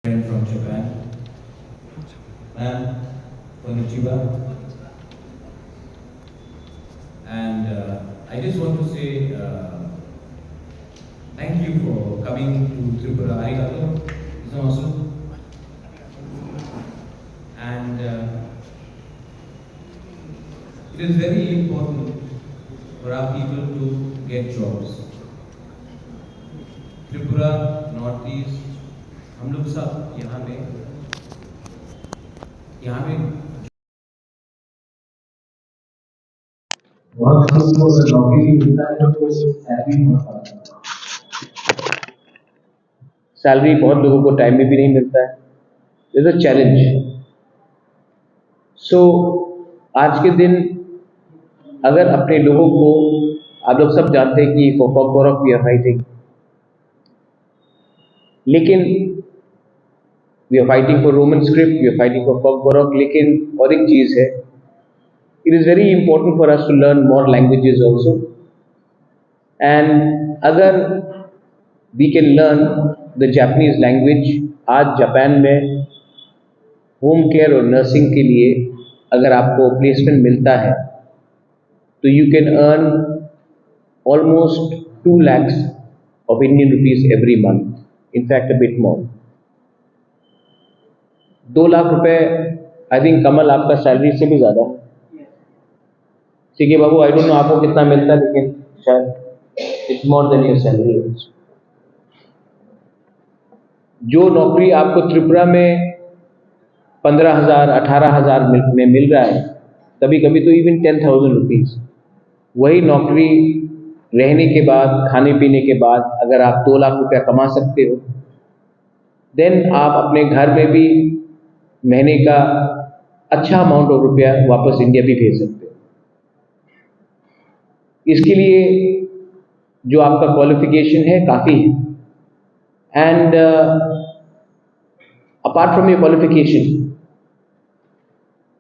Friend from Japan. Ma'am, konnichiwa. And I just want to say thank you for coming to Tripura. Arigato. Izumasu. And it is very important for our people to get jobs. Tripura, north east, हम लोग सब यहाँ पे बहुत हमको नौकरी मिलता है तो सैलरी बहुत सैलरी बहुत लोगों को टाइम में भी नहीं मिलता है। Is a challenge. सो आज के दिन अगर अपने लोगों को, आप लोग सब जानते हैं कि for Kokborok we are fighting, लेकिन we are fighting for Roman script, we are fighting for Kokborok. लेकिन और एक चीज़ है, it is very important for us to learn more languages also. And अगर we can learn the Japanese language, आज Japan में home care और nursing के लिए अगर आपको प्लेसमेंट मिलता है तो you can earn almost 2 lakhs of Indian rupees every month, in fact a bit more। 2 lakh रुपए आई थिंक कमल आपका सैलरी से भी ज़्यादा है। CK Babu I don't know आपको कितना मिलता है, लेकिन शायद it's more than your salary. जो नौकरी आपको त्रिपुरा में 15,000 18,000 में मिल रहा है, कभी कभी तो इवन 10,000 रुपीज़, वही नौकरी रहने के बाद, खाने पीने के बाद अगर आप 2 लाख रुपया कमा सकते हो, देन आप अपने घर में भी महीने का अच्छा अमाउंट ऑफ रुपया वापस इंडिया भी भेज सकते हो। इसके लिए जो आपका क्वालिफिकेशन है काफ़ी है। And apart from your qualification,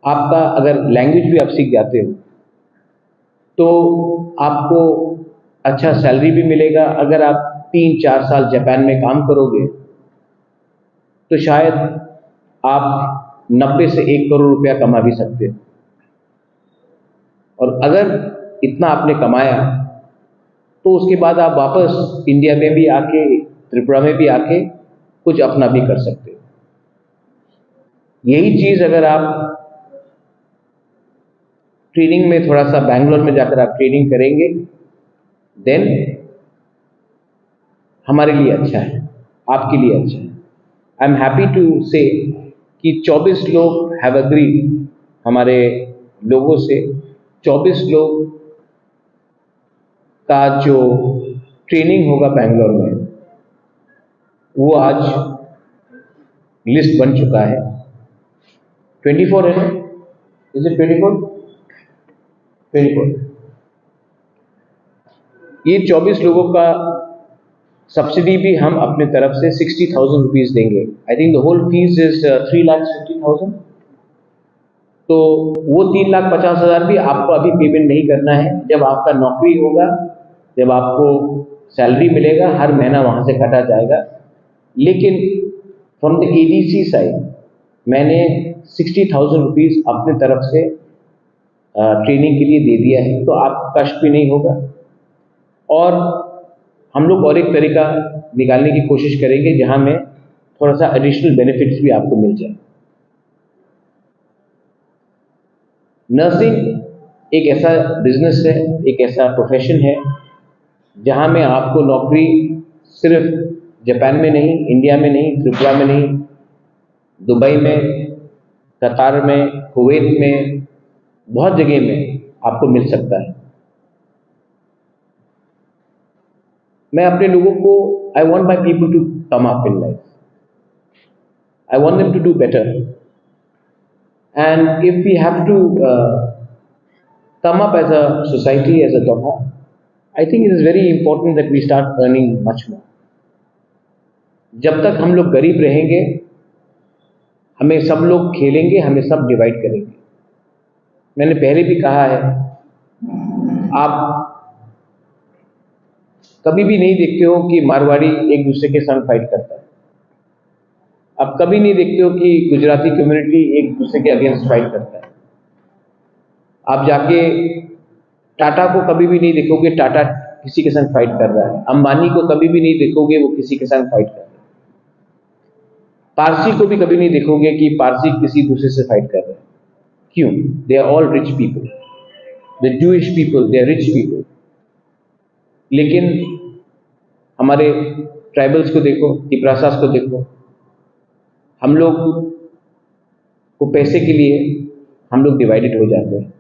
आपका अगर लैंग्वेज भी आप सीख जाते हो तो आपको अच्छा सैलरी भी मिलेगा। अगर आप 3-4 साल जापान में काम करोगे तो शायद आप 90 से 1 करोड़ रुपया कमा भी सकते हो। और अगर इतना आपने कमाया तो उसके बाद आप वापस इंडिया में भी आके, त्रिपुरा में भी आके कुछ अपना भी कर सकते हो। यही चीज़ अगर आप ट्रेनिंग में थोड़ा सा बैंगलोर में जाकर आप ट्रेनिंग करेंगे, देन हमारे लिए अच्छा है, आपके लिए अच्छा है। आई एम हैप्पी टू से कि 24 लोग हैव अग्री, हमारे लोगों से 24 लोग का जो ट्रेनिंग होगा बैंगलोर में, वो आज लिस्ट बन चुका है। 24 है ना? Is it 24? 24। ये 24 लोगों का सब्सिडी भी हम अपने तरफ से 60,000 रुपीज़ देंगे। I think the whole fees is 3,50,000। तो वो 3,50,000 भी आपको अभी पेमेंट नहीं करना है। जब आपका नौकरी होगा, जब आपको सैलरी मिलेगा, हर महीना वहाँ से काटा जाएगा। लेकिन फ्रॉम द एडीसी साइड मैंने 60,000 रुपीज़ अपने तरफ से ट्रेनिंग के लिए दे दिया है, तो आपको कष्ट भी नहीं होगा। और हम लोग और एक तरीका निकालने की कोशिश करेंगे जहां में थोड़ा सा एडिशनल बेनिफिट्स भी आपको मिल जाए। नर्सिंग एक ऐसा बिजनेस है, एक ऐसा प्रोफेशन है जहां में आपको नौकरी सिर्फ जापान में नहीं, इंडिया में नहीं, त्रिपुरा में नहीं, दुबई में, कतार में, कुवैत में, बहुत जगह में आपको मिल सकता है। मैं अपने लोगों को, I want my people to come up in life, I want them to do better. And if we have to come up as a society, as a Doha, I think it is very important that we start earning much more. जब तक हम लोग गरीब रहेंगे, हमें सब लोग खेलेंगे, हमें सब डिवाइड करेंगे। मैंने पहले भी कहा है, आप कभी भी नहीं देखते हो कि मारवाड़ी एक दूसरे के साथ फाइट करता है। अब कभी नहीं देखते हो कि गुजराती कम्युनिटी एक दूसरे के अगेंस्ट फाइट करता है। आप जाके टाटा को कभी भी नहीं देखोगे टाटा किसी के संग फाइट कर रहा है, अंबानी को कभी भी नहीं देखोगे वो किसी के संग फाइट कर रहा है, पारसी को भी कभी नहीं देखोगे कि पारसी किसी दूसरे से फाइट कर रहे हैं। क्यों? They are all rich people, the Jewish people, they are rich people. लेकिन हमारे ट्राइबल्स को देखो, तिपरासास को देखो, हम लोग को पैसे के लिए हम लोग डिवाइडेड हो जाते हैं,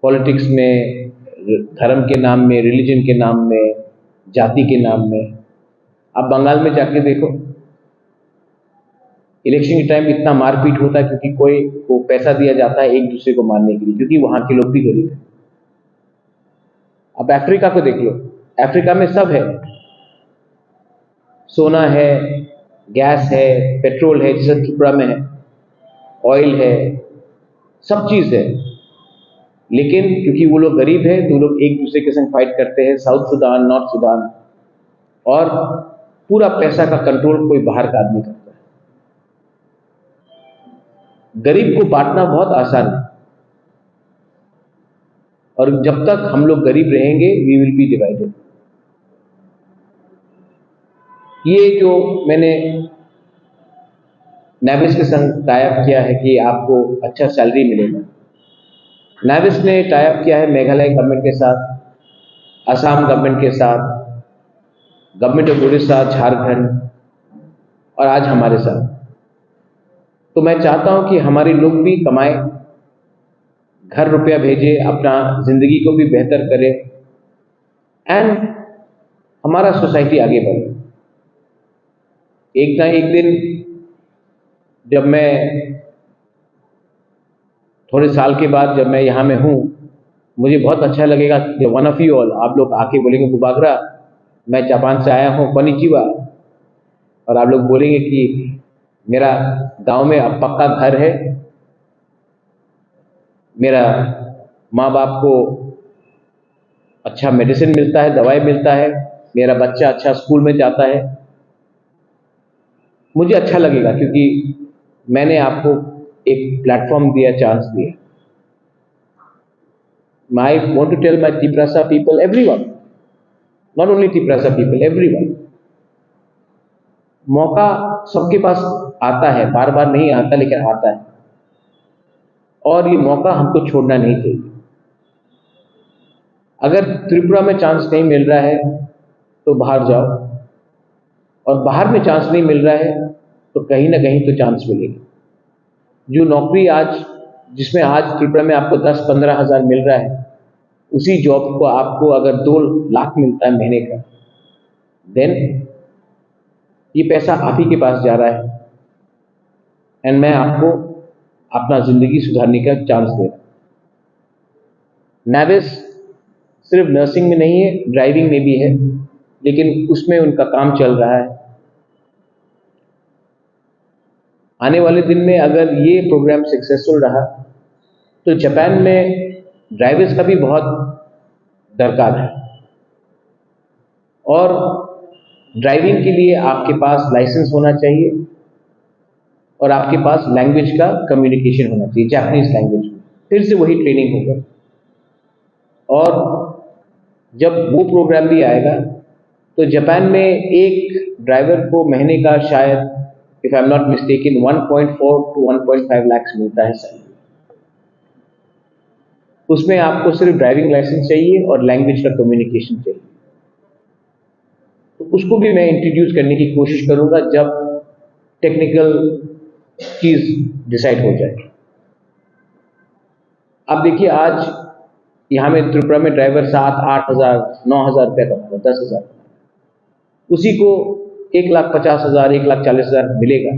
पॉलिटिक्स में, धर्म के नाम में, रिलीजन के नाम में, जाति के नाम में। आप बंगाल में जाके देखो, इलेक्शन के टाइम इतना मारपीट होता है क्योंकि कोई को पैसा दिया जाता है एक दूसरे को मारने के लिए, क्योंकि वहां के लोग भी गरीब हैं। अब अफ्रीका को देख लो, अफ्रीका में सब है, सोना है, गैस है, पेट्रोल है, जैसे त्रिपुरा में है, ऑयल है, सब चीज है। लेकिन क्योंकि वो लोग गरीब है तो वो लोग एक दूसरे के संग फाइट करते हैं, साउथ सुडान, नॉर्थ सुडान, और पूरा पैसा का कंट्रोल कोई बाहर का आदमी करता है। गरीब को बांटना बहुत आसान है, और जब तक हम लोग गरीब रहेंगे वी विल बी डिवाइडेड। ये जो मैंने नेविस के संग टाई अप किया है कि आपको अच्छा सैलरी मिलेगा, नेविस ने टाई अप किया है मेघालय गवर्नमेंट के साथ, असम गवर्नमेंट के साथ, गवर्नमेंट ऑफ उड़ीसा, झारखंड, और आज हमारे साथ। तो मैं चाहता हूं कि हमारे लोग भी कमाएं, घर रुपया भेजे, अपना जिंदगी को भी बेहतर करें, एंड हमारा सोसाइटी आगे बढ़े। एक ना एक दिन जब मैं थोड़े साल के बाद जब मैं यहाँ में हूँ, मुझे बहुत अच्छा लगेगा कि वन ऑफ यू ऑल, आप लोग आके बोलेंगे बुबागरा मैं जापान से आया हूँ, कोनिचिवा, और आप लोग बोलेंगे कि मेरा गांव में अब पक्का घर है, मेरा माँ बाप को अच्छा मेडिसिन मिलता है, दवाई मिलता है, मेरा बच्चा अच्छा स्कूल में जाता है। मुझे अच्छा लगेगा क्योंकि मैंने आपको एक प्लेटफॉर्म दिया, चांस दिया। I want to tell my Tiprasa people, everyone, not only Tiprasa people, everyone, मौका सबके पास आता है, बार बार नहीं आता लेकिन आता है, और ये मौका हमको छोड़ना नहीं चाहिए। अगर त्रिपुरा में चांस नहीं मिल रहा है तो बाहर जाओ, और बाहर में चांस नहीं मिल रहा है तो कहीं ना कहीं तो चांस मिलेगी। जो नौकरी आज, जिसमें आज त्रिपुरा में आपको 10-15 हज़ार मिल रहा है, उसी जॉब को आपको अगर 2 लाख मिलता है महीने का, देन ये पैसा आप ही के पास जा रहा है, एंड मैं आपको अपना जिंदगी सुधारने का चांस दे रहा हूं। नेविस सिर्फ नर्सिंग में नहीं है, ड्राइविंग में भी है, लेकिन उसमें उनका काम चल रहा है। आने वाले दिन में अगर ये प्रोग्राम सक्सेसफुल रहा तो जापान में ड्राइवर्स का भी बहुत दरकार है, और ड्राइविंग के लिए आपके पास लाइसेंस होना चाहिए, और आपके पास लैंग्वेज का कम्युनिकेशन होना चाहिए, जापानीज लैंग्वेज में, फिर से वही ट्रेनिंग होगा। और जब वो प्रोग्राम भी आएगा तो जापान में एक ड्राइवर को महीने का शायद, if I am not mistaken, 1.4 to 1.5 lakh मिलता है सैलरी। उसमें आपको सिर्फ ड्राइविंग लाइसेंस चाहिए और लैंग्वेज का कम्युनिकेशन चाहिए। तो उसको भी मैं इंट्रोड्यूस करने की कोशिश करूंगा जब टेक्निकल चीज डिसाइड हो जाए। अब देखिए, आज यहाँ में त्रिपुरा में ड्राइवर 7-8 हज़ार 9 हज़ार रुपया कमाता, 10 हज़ार, उसी को 1,50,000 1,40,000 मिलेगा,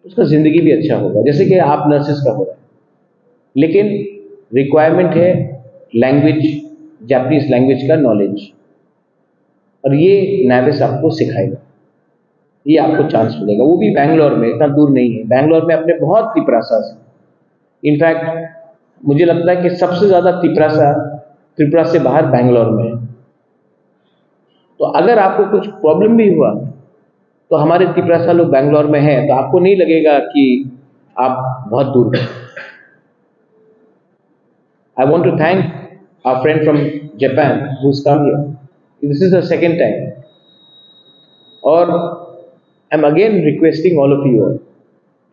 उसका जिंदगी भी अच्छा होगा, जैसे कि आप नर्सेस का हो रहा है। लेकिन रिक्वायरमेंट है लैंग्वेज, जापानीज लैंग्वेज का नॉलेज, और ये नेविस आपको सिखाएगा, ये आपको चांस मिलेगा, वो भी बैंगलोर में, इतना दूर नहीं है। बैंगलोर में अपने बहुत तिपरासास हैं। इनफैक्ट मुझे लगता है कि सबसे ज्यादा तिपरासा त्रिपुरा से बाहर बैंगलोर में है। तो अगर आपको कुछ प्रॉब्लम भी हुआ तो हमारे तिपरासा लोग बैंगलोर में हैं, तो आपको नहीं लगेगा कि आप बहुत दूर हैं। I want to thank our friend from Japan who's come here. This is the second time. और I'm again requesting all of you all,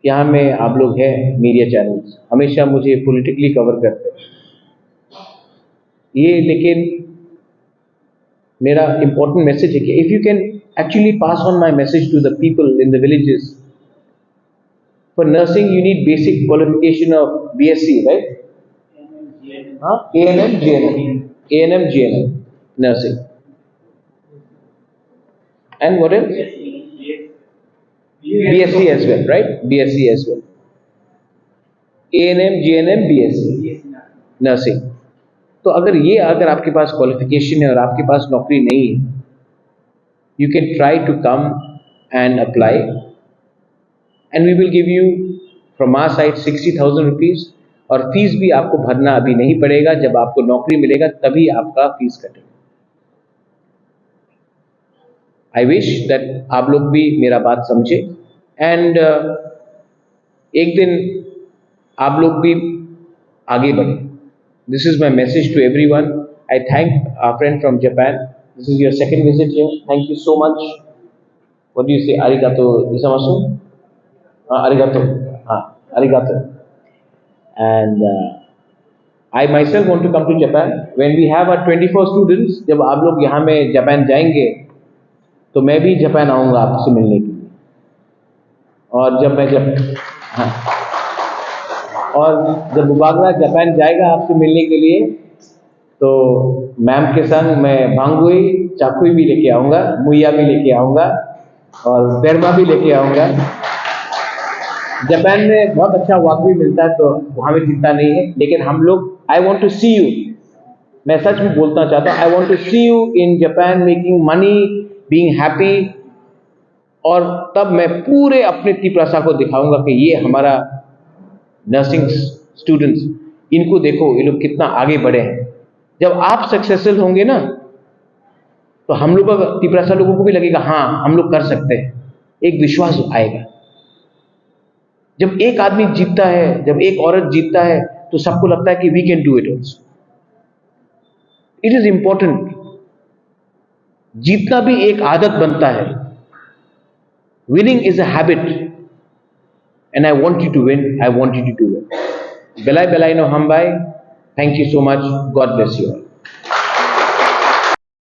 यहाँ में आप लोग हैं मीडिया चैनल्स, हमेशा मुझे पॉलिटिकली कवर करते हैं ये, लेकिन मेरा इम्पोर्टेंट मैसेज है कि if you can actually pass on my message to the people in the villages, for nursing you need basic qualification of BSc, right? ANM, GNM, nursing. And what else? BSc as well, right? BSc as well. ANM, GNM, BSc, nursing. तो अगर आपके पास qualification है और आपके पास नौकरी नहीं है, you can try to come and apply, and we will give you from our side 60,000 rupees. और फीस भी आपको भरना अभी नहीं पड़ेगा, जब आपको नौकरी मिलेगा तभी आपका फीस कटेगा। आई विश दैट आप लोग भी मेरा बात समझे, एंड एक दिन आप लोग भी आगे बढ़े। This is my message to everyone. I thank our friend from Japan. This is your second visit here. Thank you so much. What do you say? आरिगातो इसामासु। आरिगातो। आरिगातो। And I myself want to come to Japan. When we have our 24 students, जब आप लोग यहाँ में Japan जाएंगे तो मैं भी जापान आऊँगा आपसे मिलने के लिए। और जब मुबागला जापान जाएगा आपसे मिलने के लिए, तो मैम के संग मैं भांगुई चाकुई भी लेके आऊँगा, मुइया भी लेके आऊँगा और बेरमा भी लेके आऊँगा। जापान में बहुत अच्छा वाकई मिलता है, तो वहाँ में चिंता नहीं है। लेकिन हम लोग, I want to see you, मैं सच में बोलना चाहता हूँ, I want to see you in Japan making money, being happy. और तब मैं पूरे अपने तिपरासा को दिखाऊंगा कि ये हमारा नर्सिंग स्टूडेंट्स, इनको देखो ये लोग कितना आगे बढ़े हैं। जब आप सक्सेसफुल होंगे ना, तो हम लोग तिपरासा लोगों को भी लगेगा हाँ हम लोग कर सकते हैं, एक विश्वास आएगा। जब एक आदमी जीतता है, जब एक औरत जीतता है, तो सबको लगता है कि we can do it also. It is important. जीतना भी एक आदत बनता है। Winning is a habit, and I want you to win, I want you to do it. बेलाई बेलाई नो हम बाय। Thank you so much. God bless you all.